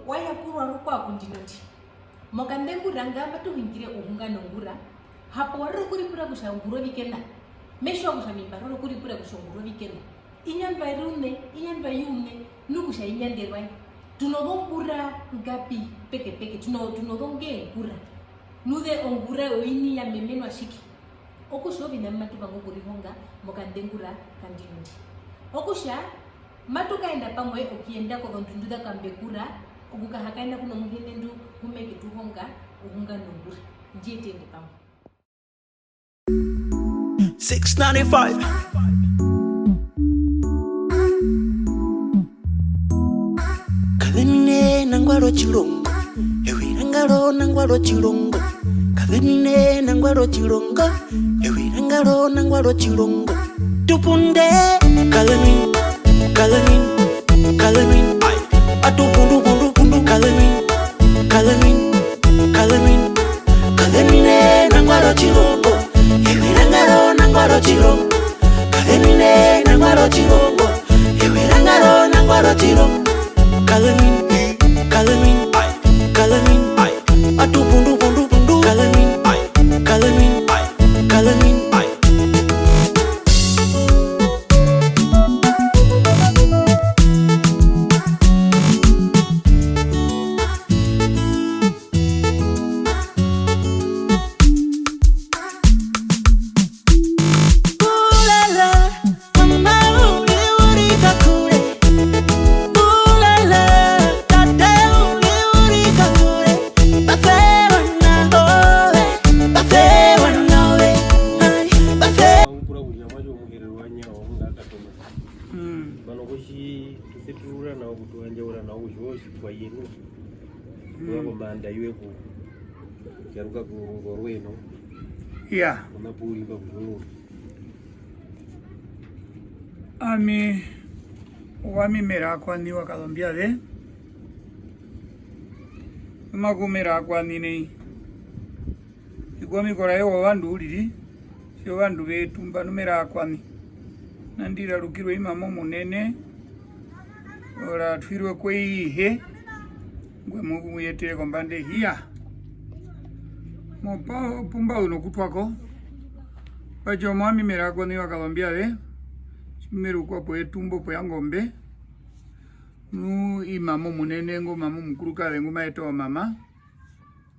Waya kurwa rukwa kundinoti mokandengu ranga batu hingire uhunga nongura hapo warro kuri pura kushanguro vikenda mesho kushamimba roro kuri pura kushanguro vikenda inyamba irune inyamba yune nukusha inyanderwa tunogongura ngapi peke tunogonge ngura nude ongura oini ya memeno ashiki okusho bina matuka ngokuri honga mokandengura kandinoti okusha matuka enda pamwe okienda ko ndunduda kambekura okuka hakaenda kuno muhene ndu humeke tuhonga uhunga nongura ndietende pamwe 695 Kalemine nangwaro chilongo ewirangalo nangwaro chilongo Kalemine nangwaro chilongo ewirangalo nangwaro chilongo tupunde Kalemine atupundu Kalemine nangwaro chilongo ewirangalo nangwaro chilongo Kalemine nangwaro chilongo ewirangalo nangwaro chilongo Kalemine atupundu Kalemine tuseturura na kutuanjaura na ujoshi kwa yenu wako manda yueku yaruka ku rweno unapuri kwa kujuru ami wami mera kwa ni wakalombia de makumera kwa nini igwami kora yo wandu uliri sio wandu betumba numera kwa ni nandira rukirwe imamo munene ora twirwe kwihe ngwe mugu yetere kombande hiya mopa pumba uno kutwako pacho mwami merako ni wakalombia de meru kwa po etumbo po yangombe nu imamo munene ngo mamo mkuruka lengo maeto mama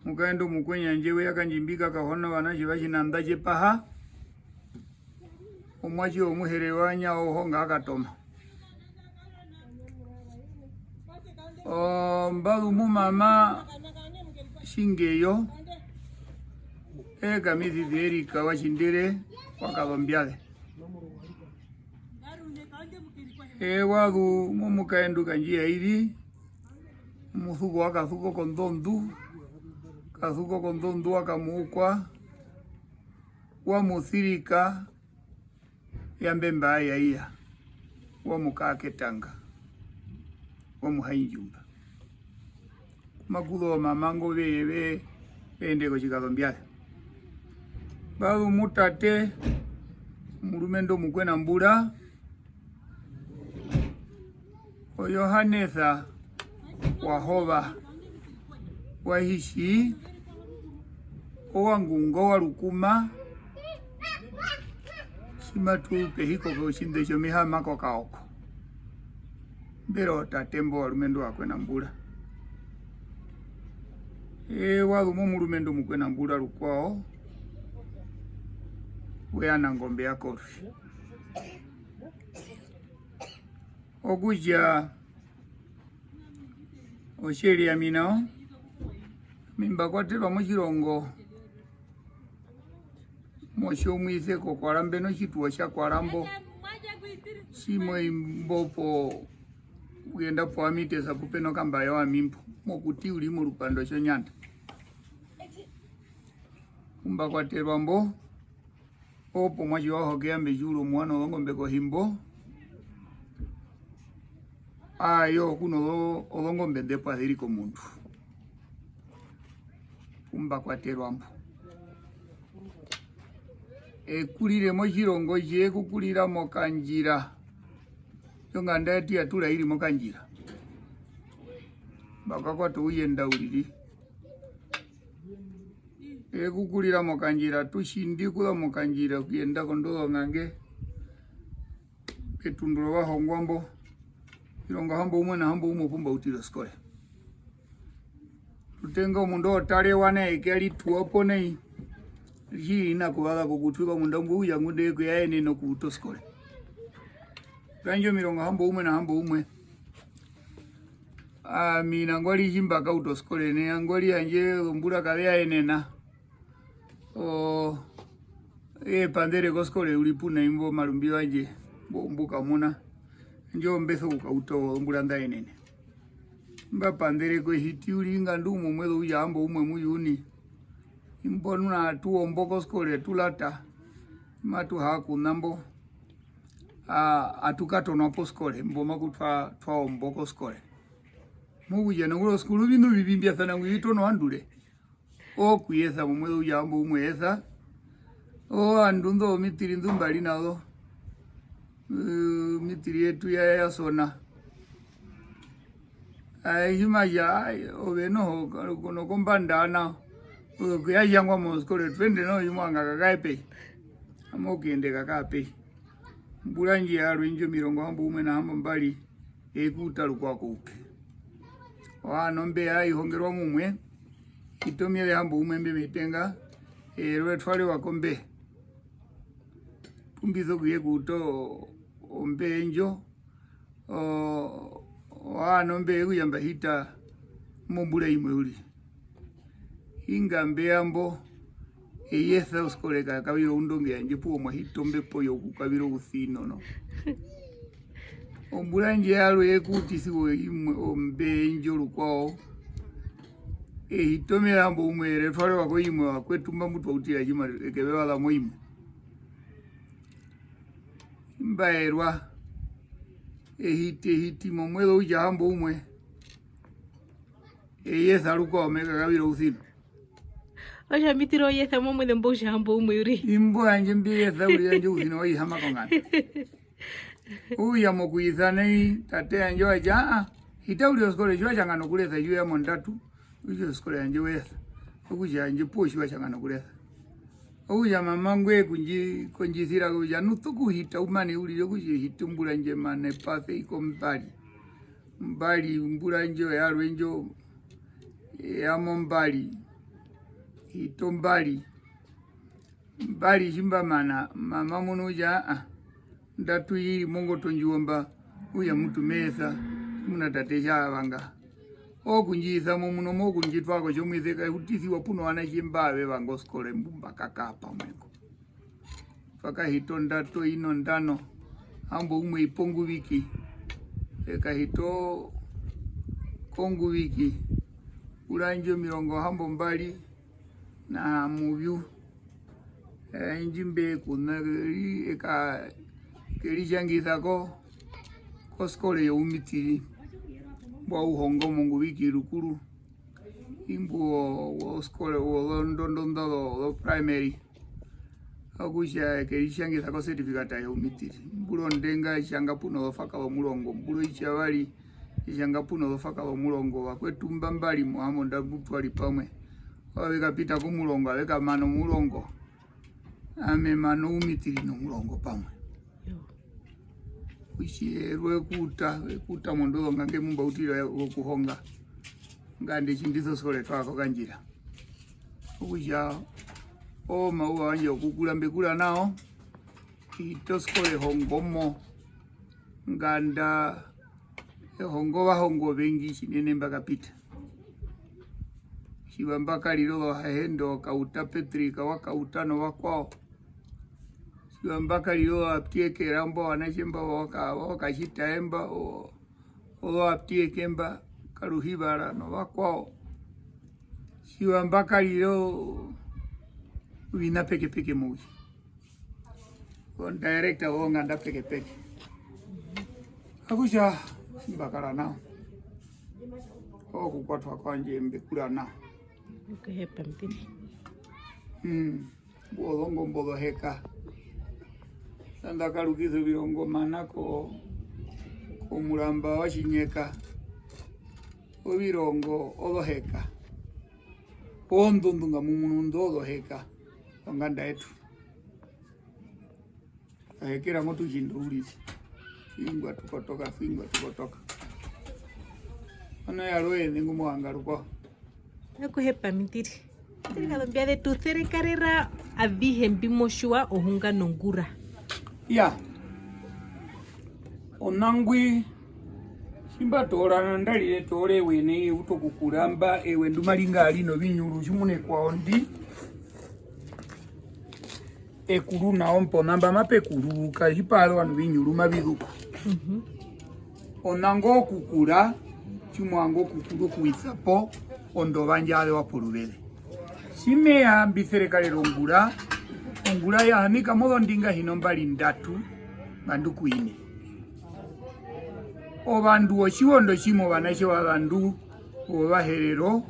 mukaendo mukwenya njewe yakanjimbika kahona wanaji bajinanda je paha omwaji omuherewanya ohonga akatoma mbalu mumama shingeyo ega mizi derika wachindire wakalombiale wagu mumukaendu kanjia hili musuko wakasuko kondondu wakamuukwa wamuthirika yambemba iya wamukake tanga wamuhainjumba makulo mamango bebe ende ko chikalombyale balu mutate mulumendo mukwena mbula o Yohanesa wahova wahishi owangungo walukuma simatupe hiko ko shindecho mihama ko kaoko mbero tatembo walumendo wakwena mbula walumo mulumendo mukwena mbula lukwao weana ngombe yako okuja osheli ya minao mimba kwatelwa muchirongo mosho mwiseko kwalambe no chituo cha kwalambo simwe imbopo uyenda po amite sapupeno kamba yo amimpo mokuti uli mu lupando chonyanda kumba kwatelwa mbo opo mwaji waho geambe julo mwana ngombe ko himbo ayo kuno olongombe depa hiriko muntu kumba kwaterwa mbo ekulire mo chirongo je kukulira mo kanjira yonga ndati atula ili mo kanjira bakakwa tuyenda ulili ekukulira mo kanjira tushindikula mo kanjira kuyenda kondolo ngange petundulo bahongwambo chirongo hambo umwe na hambo umwe pumba utilo skole tutenga omundu otalewana ekali tuopo nei jina kuwala kukutwika mundu uya ngunde kuyaene no kutoskole kanjo mirongo hambo umwe na hambo umwe mina ngoli jimba ka utoskole ne ngoli anje mbura kalea enena pandere koskole ulipuna imbo malumbi wanje mbuka muna njo mbeso ukauto mbura ndaenene mba pandere ko hiti ulinga ndumu mwelo uya hambo umwe muyuni imbonuna tuo mboko skole tulata matu haku nambo atukato na poskole mboma kutwa twa mboko skole mubuja na ulo skulu bino bibimbia sana ngito no andule o kuyesa mwelo uya hambo umwe esa andundo mitiri ndumbali nalo mitiri yetu ya sona hima ya oveno kono kombandana kuya yangwa moskole twende no yumanga kakape amokende kakape mbulanji ya rwinjo mirongo hambo umwe na hambo mbali ekuta lukwako uke nombe ai hongerwa mumwe itomile hambo umwe mbe mitenga rwe twale wakombe pumbizo kuye kuto ombe enjo nombe kuyamba hita mombula imwe uli ingambe ambo eyesa uskoleka kabiro undonge anje puo mwa hitombe poyo kukabiro usino no ombulanje yalo ekutisiwo imwe ombe enjo lukwao hitome ambo umwere twale wako imwe wakwetumba mutu wautira jima ekebewa la moimwe mbaerwa hiti momwelo uja hambo umwe eyesa lukwao meka kabiro usino Oja mitiro yetha momo de mboja hambo umuri. Imbo anje mbiye thauri anje usino oi hama kongana. Uya mokuizane tate anje waja itauri oskole jwa changano kuleza yu ya mondatu. Uja oskole anje wesa. Uja anje poshi wa changano kuleza. Uya mamangwe kunjisira uja nutuku hita umani uli yo kuji hitumbula nje mane pase iko mbali. Mbali mbula nje ya rwenjo ya mbali. Ito mbali jimba mana mama munuja ndatu yiri mongo tonjuomba uya mutu mesa muna tatesha wanga okunjisa muno mokunjitwa ko chomwizeka utisi wapuno wana jimbawe wango skole mbumba kakapa mweko paka hito ndato ino ndano hambo umwe ipongu wiki eka hito kongu wiki ulanjo mirongo hambo mbali na muvyu njimbe kuna eka kelijangisa ko skole ya umitiri bwa uhongo mungu wiki lukuru imbo skole wo ndondondolo lo primary akusha kelijangisa ko certificate ya umitiri mbulo ndenga shanga puno lofaka lo mulongo mbulo ichabali shanga puno lofaka lo mulongo wakwetumba mbali muhamo ndabutwali pamwe waweka pita kumulongo waweka mano mulongo ame mano umitiri no mulongo pamwe kushierwe kuta mondolo ngange mumba utira kuhonga ngande chindizo skole twako kanjira uja maua wanje kukula mbekula nao ito skole hongomo nganda hongo bengi chinene mbaka pita Shibambaka lilo hahendo kauta Petrika wakautano wakwao. Shibambaka lilo aptieke rambo wanachemba wakashita emba o aptieke emba karuhibara no wakwao. Shibambaka lilo wina peke peke muji. Kon director wonganda peke peke. Akusha Shimbakara nao. Kukwatwa kwanje mbekula nao. Ukehepa mpini. Bodongo mbodo heka. Tanda kalukizo virongo manako omulamba wa Shinyeka. Ovirongo odoheka. Ondundunga mumunundo odoheka. Onganda etu. Ahekera motu jindulisi. Fingwa tukotoka. Ano ya roe ningu mwangaruko. Nakuhepa mitiri. Kalambia de tu carrera a vihen bimoshua o hunga nongura. Ya. Onangwi simba tora ndali tore wene utokukuramba ewe ndumalinga alino binyuru shumune kwa ondi. Ekuru na ompo namba mape kuru kajipalo anu binyuru mabiduka. Onango kukura chumwango kukuru kuisapo ondo banjale wa porubele. Simea biserekale rongura ongura ya hanika modo ndinga hinombali ndatu bandu ine. Obandu oshiwondo shimo banashe wabandu obaherero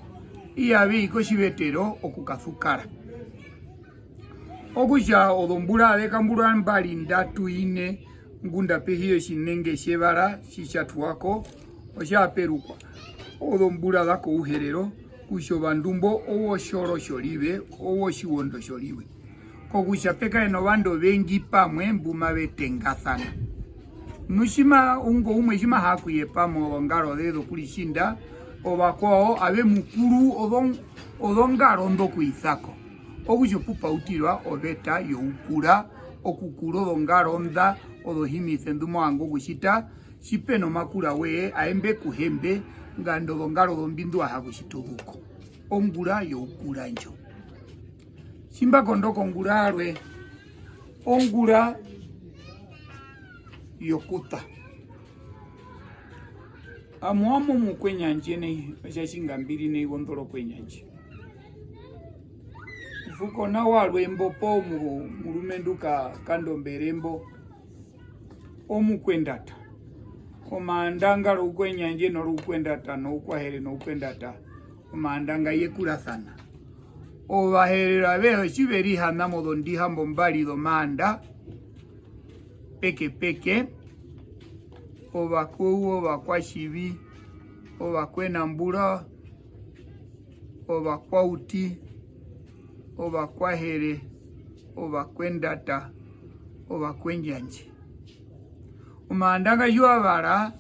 iyabe ikoshibetero okukazukara. Okusha odombura abekambura mbali ndatu ine ngunda pehiyo shinenge shebara shishatuwako osha perukwa. Odombura dako uherero kusho bandumbo owo shoro sholibe owo shiwondo sholiwe. Kokusha peka eno bando bengi pamwe mbuma betengathana. Nushima ungo umwe shima hakuye pamo ngaro dedo kulishinda obakwao abe mukuru odongaro ndo kuizako. Okusho pupa utirwa obeta youkura okukuro dongaro onda odohimise ndumo ango kushita shipeno makura we aembe kuhembe ngando dongaro dombindu ahakushituduko. Ongura youkura njo. Simba kondoko ngurarwe. Ongura yokuta. Amuamo mukwenyanji ne shashingambiri ne gondoro kwenyanji. Fuko na walwembo po murumenduka kandomberembo omukwendata. Omandanga rukwenyanji no rukwendata no kwahere no kwendata. Omandanga yekura sana. Obaherera beho chiberi hana modondi hambo mbali do manda peke obakwa shibi obakwena mbura obakwa uti obakwa here obakwendata obakwenjanji omandanga yuabara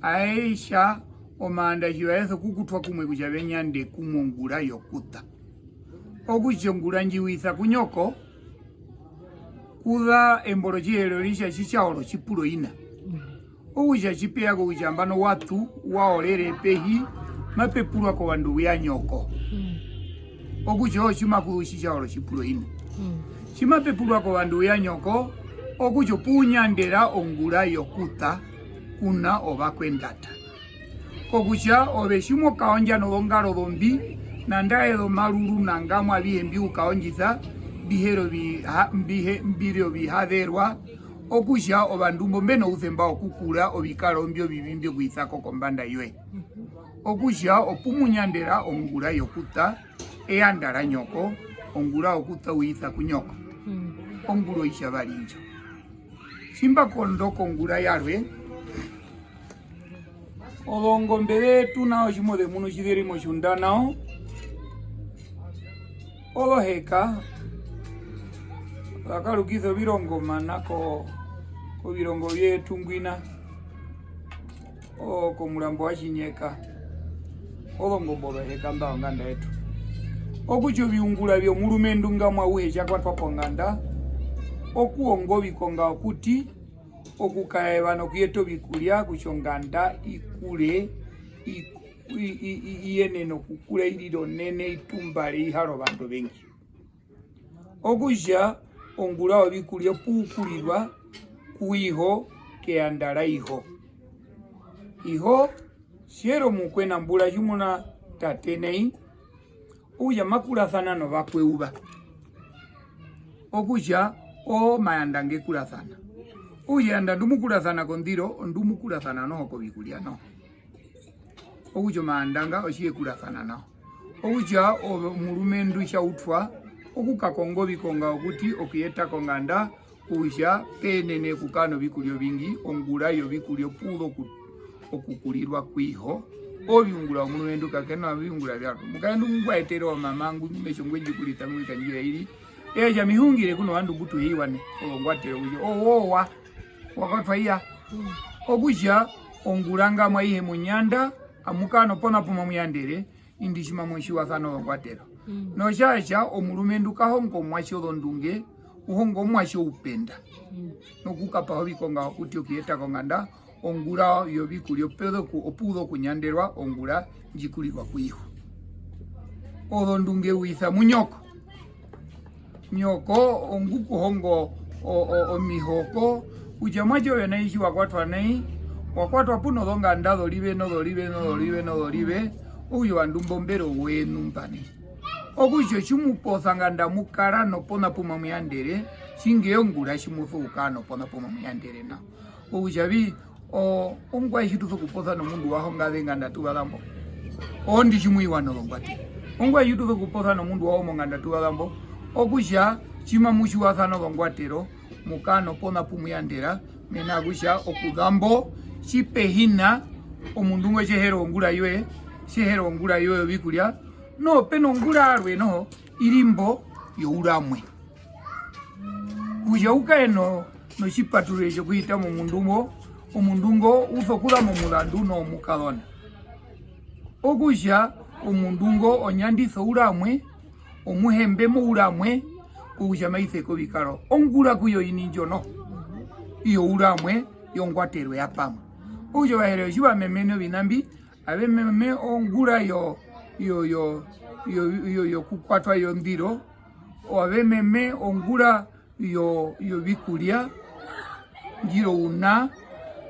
aisha omanda yuaezo kukutwa kumwe kujabenyande kumongura yokuta. Okuchongura njiwisa kunyoko kuda emborojiero lisha chichaoro chipulo ina. Okucha chipea kuchambano watu waolere pehi mapepulwa kwa bandu ya nyoko. Okucha chimakuru chichaoro chipulo ina. Chimapepulwa kwa bandu ya nyoko okucho punyandera ongura yokuta kuna obakwendata. Okucha obeshimo kaonja no dongaro dombi nanda edo maruru nangamwa bihembi ukaonjiza bihero birio bihaderwa okusha obandumbo mbeno uzemba okukura obikalombyo bibimbyo kuizako kombanda yue okusha opumunyandera ongura yokuta eandara nyoko ongura okuta uiza kunyoko onguro ishabarinjo simba kondoko ongura yarwe odongo mbere tunao shimo de muno shiderimo shundanao odoheka akalukizo birongo manako ko birongo byetu ngwina ko mulambo wa Shinyeka odongo bodoheka mba nganda yetu okucho biungula byo mulumendu ngamwa uheja kwa twaponganda okuongo bikonga okuti okukae bano kyeto bikulya kuchonganda ikule iyeneno kukula iliro nene itumbale iharo bantu bengi okuja ongula obikulya pukulirwa kuiho keandara iho siero mukwena mbula jumuna tatenei uja makula sana no bakweuba okuja o mayandange kula sana uja anda ndumukula sana kondiro ndumukula sana no kobikulia no okujo maandanga oshiye kula sana no okuja mulumendu sha utwa okukakongo bikonga okuti okuyeta konganda kuja penene kukano bikulyo bingi ongula yo bikulyo pulo okukulirwa kwiho obiungula omulumendu kakena biungula byako mukandu ngwaitero wa mamangu mesho ngwenji kulita ngwika njira ili eja mihungire kuno wandu butu hiwane olongwatero ujo owowa wakatwaiya okuja ongulanga mwaihe munyanda amukano pona puma muyandere indishima mwishi wakano wangwatero no chacha omulumendu kahongo mwashi olondunge uhongo mwashi upenda no kukapa hobikonga kuti okiyeta konganda ongula yo bikulyo pedo ku opudo kunyanderwa ongula njikulirwa kwiho olondunge uitha munyoko nyoko onguku hongo omihoko uja mwajo yanaishi wakwatwa nei wakwatwa puno donga ndado libe no libe uyo andumbombero wenu mpani okujo chimupoza nganda mukara no pona puma muyandere chinge ongula chimufuka no pona puma muyandere na ujabi ongwa ichitu kupoza no mundu waho ngade nganda tubalambo ondi chimuiwa no longwati ongwa ichitu kupoza no mundu waho nganda tubalambo okuja chima mushi wathano longwatero mukano pona pumuyandera mena gusha okugambo chipehina omundu ngwe chehero ongula yoe bikulya no peno ngula arwe no irimbo yo uramwe kuja ukaeno no chipature cho kuita mu omundungo ufokula mu mulandu no mukadona okuja omundungo onyandiso uramwe omuhembe mu uramwe kuja maitheko bikaro ongula kuyo ininjo no iyo uramwe yongwaterwe yapama ujo bahereo shiba memeno binambi abe meme ongula yo kukwatwa yo ndiro o abe meme ongula yo bikulya ngiro una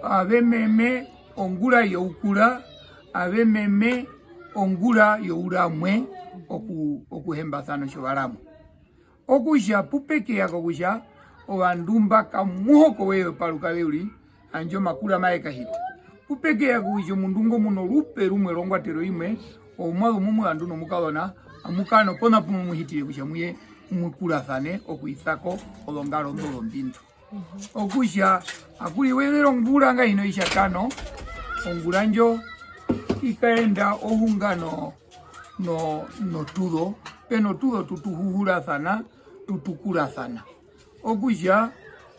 abe meme ongula yo ukula abe meme ongula yo uramwe okuhembazano shobaramu okuja pupeke yako kuja obandumba kamuhoko wewe paluka beuli anjo makula maeka hita pupeke yako kuja mundungo muno lupe rumwe longwatero imwe omwalo mumulandu no mukadona amukano pona pumu muhitire kuja muye mukulathane okuisako olongalo ndolo mbintu okuja akuli wedero ngula nga ino ishakano ongulanjo ikaenda ohungano no tudo peno tudo tutuhuhulathana tutukulathana okuja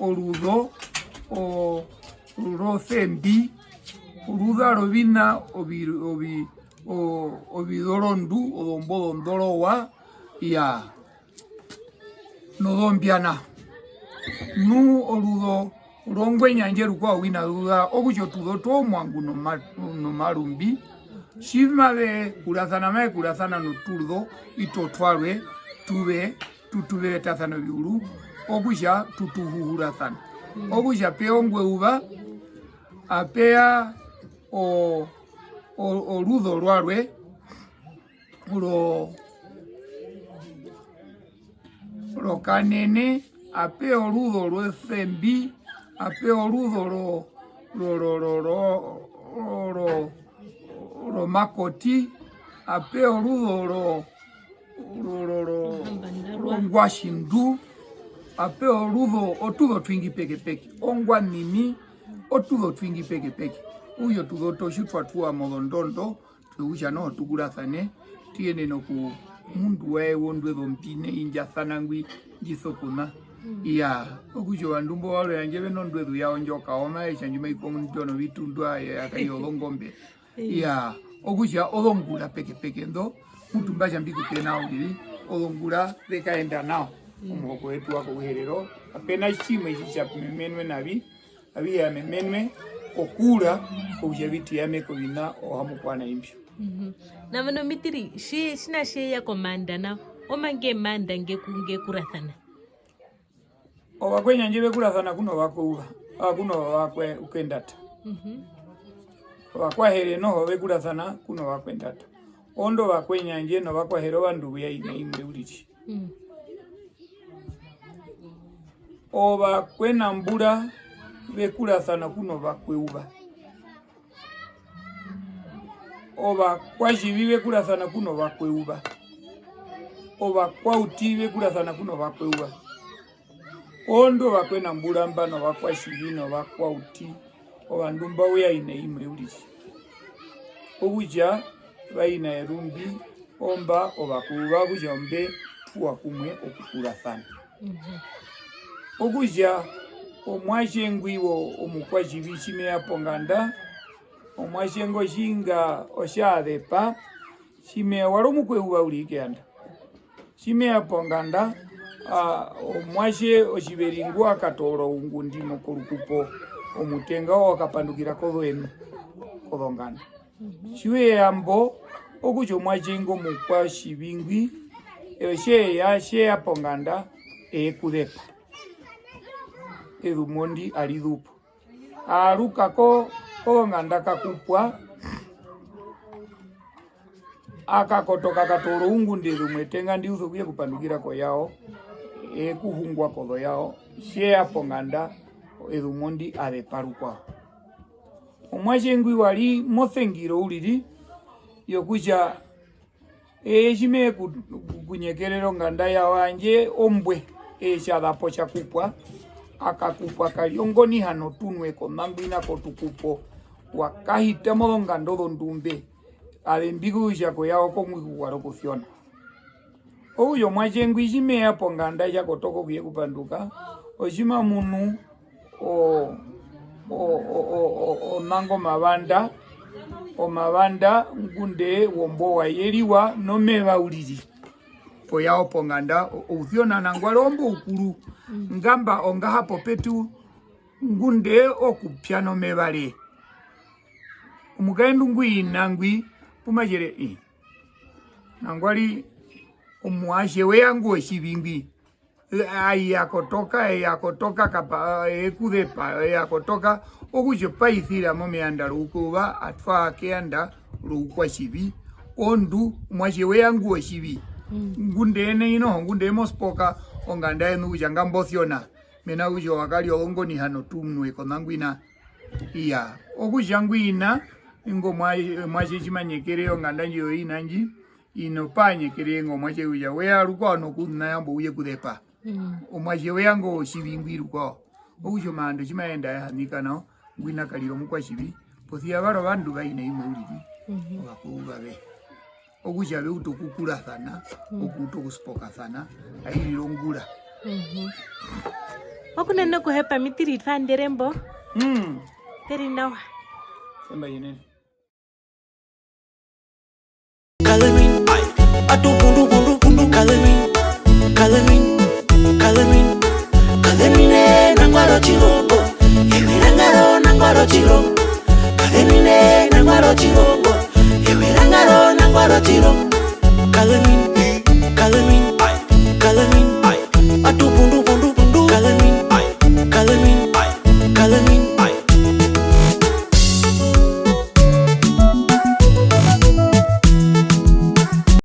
oludo rosembi oluda robina obidorondu odombolondolowa ya nodombiana nu oludo rongwe nyanjeru kwa wina luda okujo tudo to mwangu no marumbi shimabe kulathana no tudo itotwarwe tutube tathano biuru okuja tutuhuhulathana okuja peongwe uba apea oludo lwarwe lo kanene apea oludo lwesembi apea oludo lo makoti apea oludo lo ngwashindu apea oludo otudo twingi peke ongwa nimi otudo twingi peke uyo tudo toshutwa tuwa modondondo tuja no tukulathane tiene no ku mundu wewe ndwe dompine inja sanangwi jisokuna ya okujo bandumbo wale yanjebe no ndwe ya onjoka oma echanjuma ikonto no bitundwa akayo longombe ya okuja olongula peke ndo mutumba jambiku tena uli olongula bekaenda nao omoko wetu wako uherero apena chima ichicha memenwe nabi abia memenwe okura ujabiti yameko bina ohamukwana impyo na mano mitiri shina ya komanda na omange manda ngekunge kurathana obakwenya njebe kurathana kuno bakuba kuno bakwe ukendata bakwa here no bekurathana kuno bakwendata ondo bakwenya nje no bakwa hero bandu ya ine ulichi oba kwena mbura bekurathana kuno bakweuba oba kwajibi bekurathana kuno bakweuba obakwa utive kurathana kuno bakweuba ondo bakwena mbulamba no bakwa shibino bakwa uti obandumba we aine imwe ulisi obuja baina erumbi omba obakuba bujombe tuwa kumwe okukurathana obuja omwashengwiwo omukwa shibishime ya ponganda omwashengo shinga oshadepa shime waro mukweuba ulikenda shime ya ponganda omwashe oshiberingwa akatoro ungundi mokolukupo omutenga wakapandukira kodwenu kodongana shiwe yambo okucho mwashengo mukwa shibingwi she ya ponganda kudepa edumondi alidupo alukako kodonganda kakupwa akakotoka katoro ungundi edumwetenga ndiuzo kuye kupandukira ko yao kuhungwa kodo yao shea ponganda edumondi adeparukwa omwashengwi wali mothengiro uliri yokuja shime kunyekerero nganda yao anje ombwe shadapo chakupwa akakupwa kaliongoni hano tunwe konangwina kotukupo wakahita modo ngando ndumbe alembigu jako yao komwigu waro kufiona oyo mwashengwi shime ya ponganda jako toko kuye kupanduka oshima munu nango mabanda o mabanda ngunde wombo wa yeliwa no meba uliri po yao ponganda ufiona nangwalombo ukuru ngamba onga hapo petu ngunde okupya no mebale umugaendu ngwi nangwi pumajere nangwali omwashe we yangu oshibingwi yakotoka kapa kudepa yakotoka okujo paithira momeanda rukuba atfa keanda rukwa shibi ondu mwashe we yangu oshibi ngundene ino ngunde mospoka onganda enu ujanga mbothiona mena ujo wakali olongo ni hano tumnwe konangwina iya okujangwina ingo mwashe chimanyekere onganda njiyo inanji ino panyekere ngo mwashe uja we aruko no kunna yambo uye kudepa omwashe we yango oshibingwi ruko ujo mando chimaenda yanika no ngwina kaliro mukwa shibi pothia baro bandu baine imwe uliri bakuba be okuja be utokukula thana okutokuspoka thana ayiro ngula okunene kuhepa mitiri thanderembo teri nawa sema yene Kalamin, atu bundu bundu bundu kalamin, kalamin, kalamin, kalamine nangwaro chirongo, emirangaro nangwaro chirongo, kalamine nangwaro chirongo.